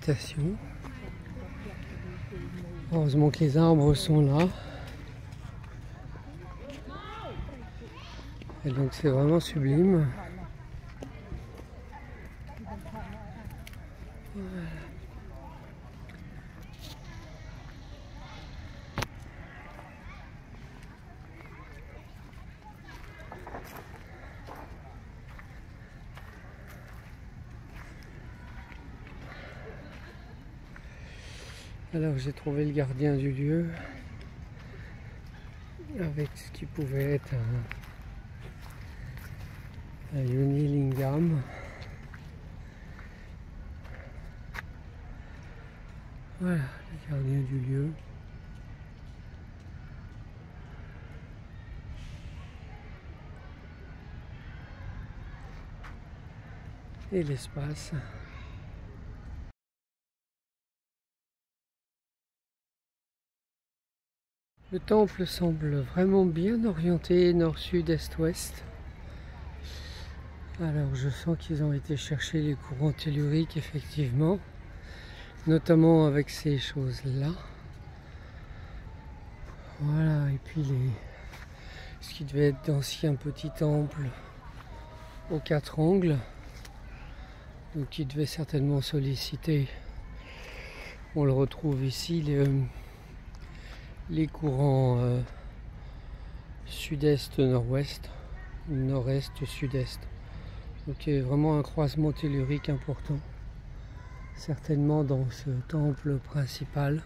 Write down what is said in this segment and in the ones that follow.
végétation. Heureusement que les arbres sont là. Et donc c'est vraiment sublime. Voilà. Alors j'ai trouvé le gardien du lieu avec ce qui pouvait être un Yoni Lingam. Voilà, le gardien du lieu. Et l'espace. Le temple semble vraiment bien orienté nord-sud, est-ouest. Alors je sens qu'ils ont été chercher les courants telluriques effectivement, notamment avec ces choses-là. Voilà, et puis ce qui devait être d'anciens petits temples aux 4 angles, donc qui devait certainement solliciter. On le retrouve ici, les courants sud-est, nord-ouest, nord-est, sud-est. Donc il y a vraiment un croisement tellurique important, certainement dans ce temple principal.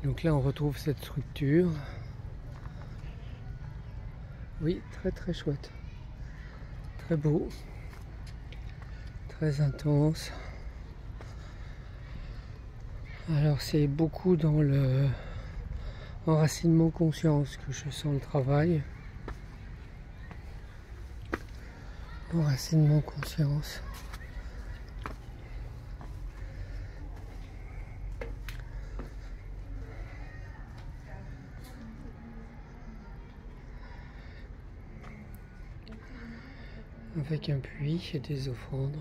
Donc là on retrouve cette structure. Oui, très très chouette, très beau, très intense. Alors c'est beaucoup dans le enracinement conscience que je sens le travail. Enracinement conscience. Avec un puits et des offrandes.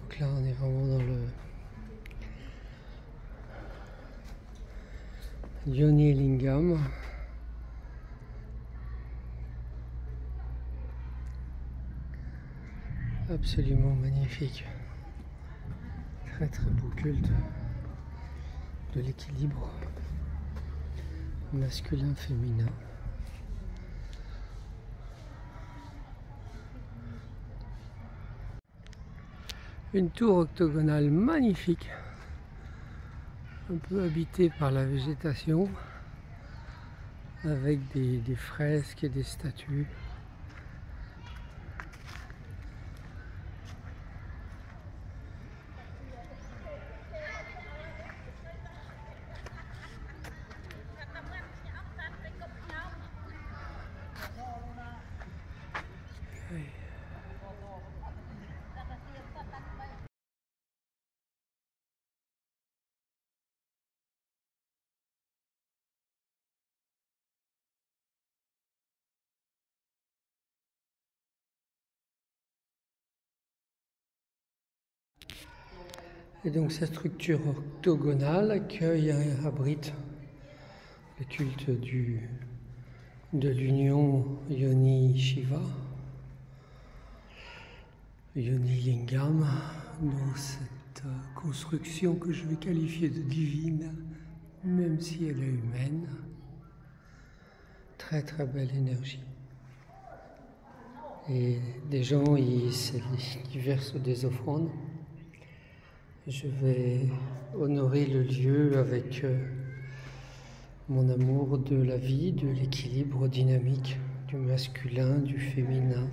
Donc là on est vraiment dans le Yoni Lingam. Absolument magnifique. Très très beau culte de l'équilibre masculin-féminin. Une tour octogonale magnifique, un peu habitée par la végétation, avec des fresques et des statues. Et donc cette structure octogonale accueille et abrite le culte de l'union Yoni-Shiva, Yoni-Lingam, dans cette construction que je vais qualifier de divine, même si elle est humaine. Très très belle énergie. Et des gens y versent des offrandes. Je vais honorer le lieu avec mon amour de la vie, de l'équilibre dynamique, du masculin, du féminin,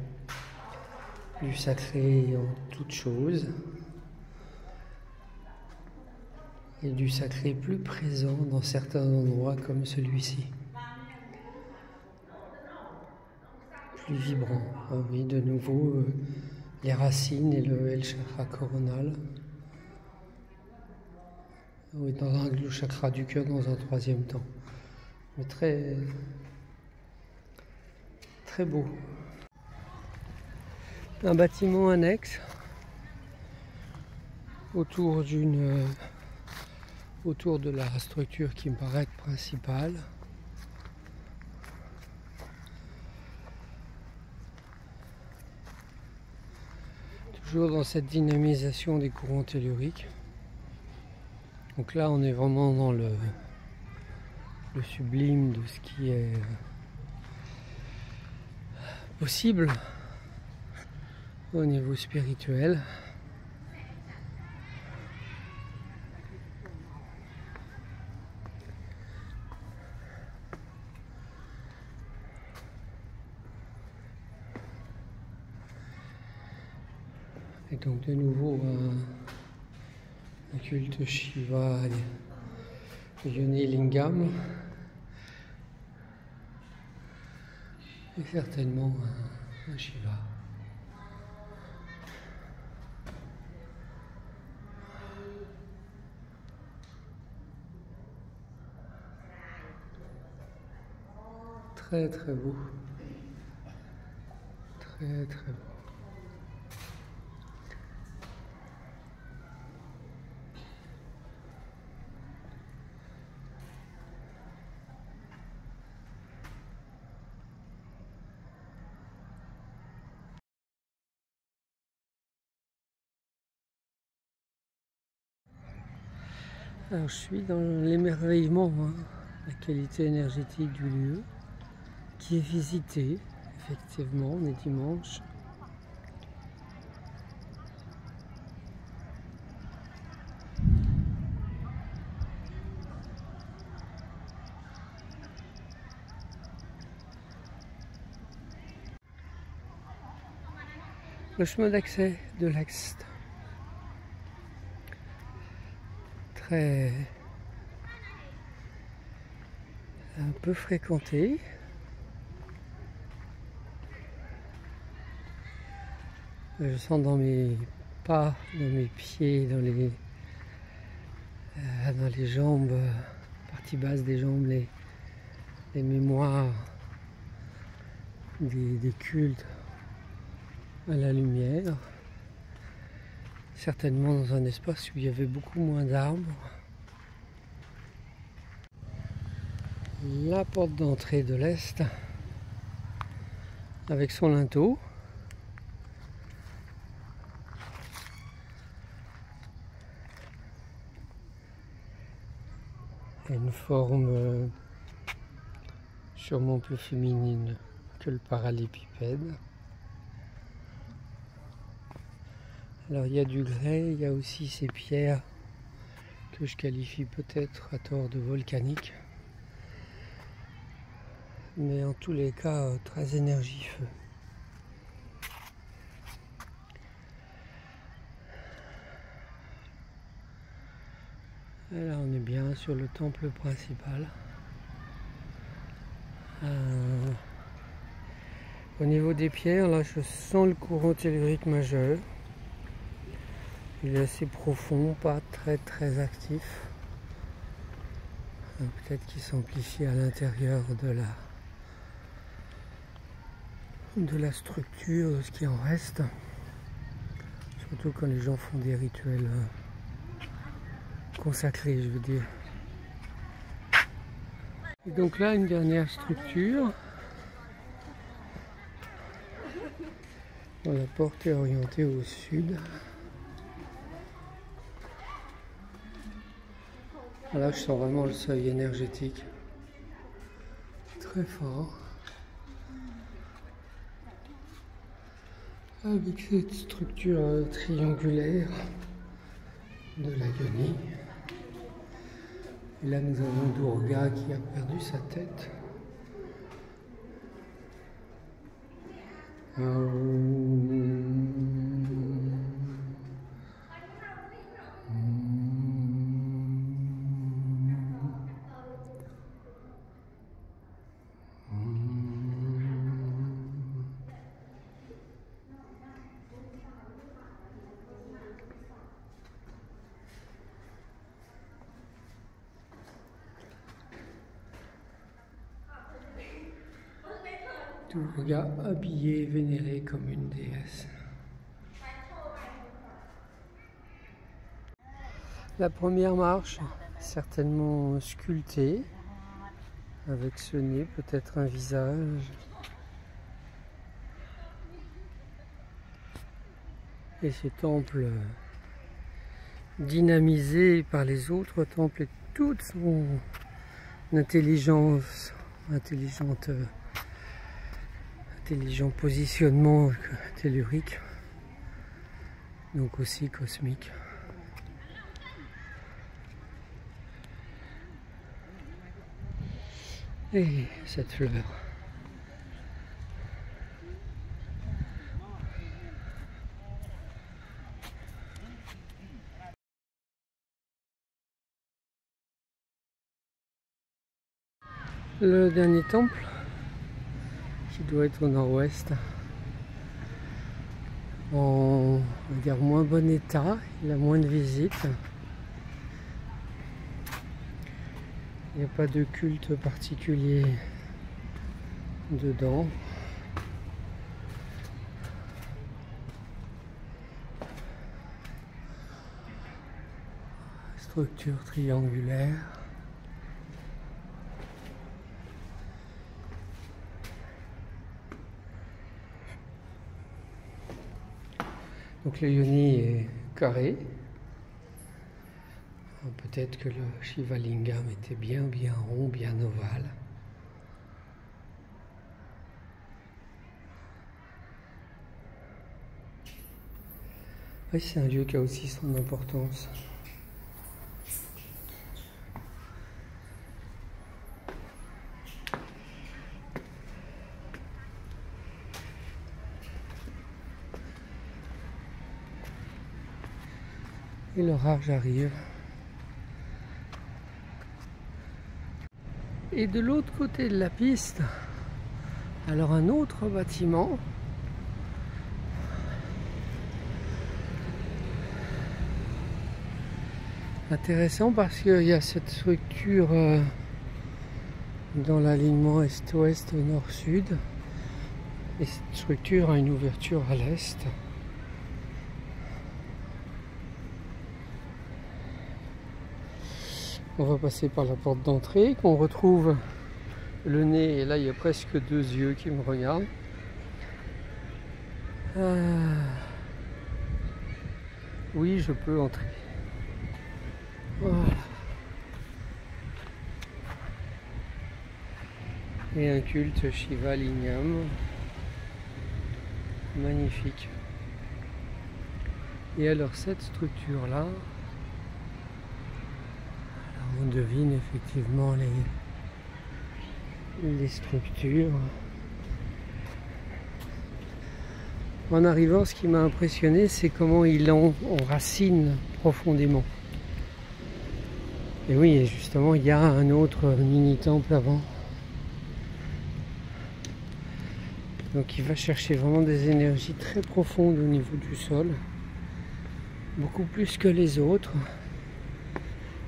du sacré en toute chose, et du sacré plus présent dans certains endroits comme celui-ci. Plus vibrant. Ah oui, de nouveau, les racines et le chakra coronal. Oui, dans le chakra du cœur dans un troisième temps. Mais très, très beau. un bâtiment annexe autour de la structure qui me paraît être principale. Toujours dans cette dynamisation des courants telluriques. Donc là on est vraiment dans le sublime de ce qui est possible au niveau spirituel. Et donc de nouveau un culte Shiva Yoni Lingam et certainement un Shiva. Très très beau. Très très beau. Alors je suis dans l'émerveillement, la qualité énergétique du lieu, qui est visité, effectivement, on est dimanche. Le chemin d'accès de l'Est. Très... un peu fréquenté. Je sens dans mes pas, dans mes pieds, dans les jambes, partie basse des jambes, les mémoires des cultes à la lumière. Certainement dans un espace où il y avait beaucoup moins d'arbres. La porte d'entrée de l'Est avec son linteau. Et une forme sûrement plus féminine que le parallélépipède. Alors il y a du grès, il y a aussi ces pierres que je qualifie peut-être à tort de volcaniques. Mais en tous les cas très énergifeux. Et là on est bien sur le temple principal. Au niveau des pierres, là je sens le courant tellurique majeur. Il est assez profond, pas très actif. Peut-être qu'il s'amplifie à l'intérieur de la structure, de ce qui en reste. Surtout quand les gens font des rituels consacrés, je veux dire. Et donc là, une dernière structure. La porte est orientée au sud. Là, je sens vraiment le seuil énergétique. Très fort. Avec cette structure triangulaire de la Yoni. Et là, nous avons Durga qui a perdu sa tête. Durga habillée, vénérée comme une déesse. La première marche, certainement sculptée, avec ce nez, peut-être un visage. Et ce temple dynamisé par les autres temples et toute son intelligent positionnement tellurique, donc aussi cosmique. Et cette fleur. Le dernier temple, qui doit être au nord-ouest, en, on va dire, moins bon état, il a moins de visites. Il n'y a pas de culte particulier dedans. Structure triangulaire. Donc le yoni est carré. Peut-être que le Shiva Lingam était bien rond, bien ovale. Oui, c'est un lieu qui a aussi son importance. Et l'orage arrive. Et de l'autre côté de la piste, alors un autre bâtiment. Intéressant parce qu'il y a cette structure dans l'alignement est-ouest, nord-sud. Et cette structure a une ouverture à l'est. On va passer par la porte d'entrée, qu'on retrouve le nez, et là il y a presque deux yeux qui me regardent. Oui, je peux entrer. Voilà. Et un culte Shiva Lingam. Magnifique. Et alors cette structure-là, on devine effectivement les structures. En arrivant, ce qui m'a impressionné, c'est comment il enracine profondément. Et oui, justement, il y a un autre mini-temple avant. Donc il va chercher vraiment des énergies très profondes au niveau du sol. Beaucoup plus que les autres.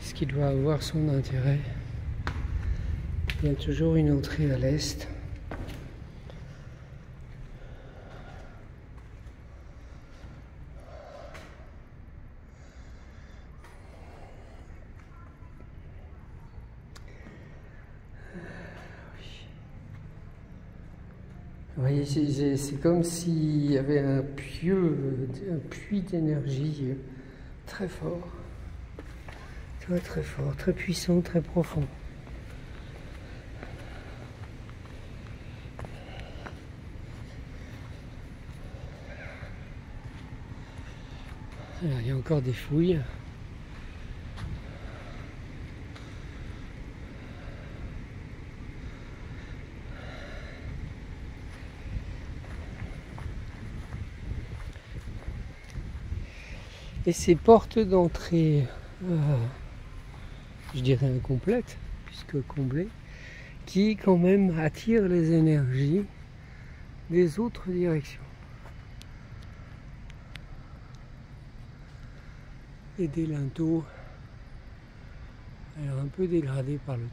Ce qui doit avoir son intérêt. Il y a toujours une entrée à l'est. Vous voyez, c'est comme s'il y avait un puits d'énergie très fort. Très fort, très puissant, très profond. Alors, il y a encore des fouilles. Et ces portes d'entrée, je dirais incomplètes, puisque comblées, qui quand même attirent les énergies des autres directions. Et des linteaux, alors un peu dégradés par le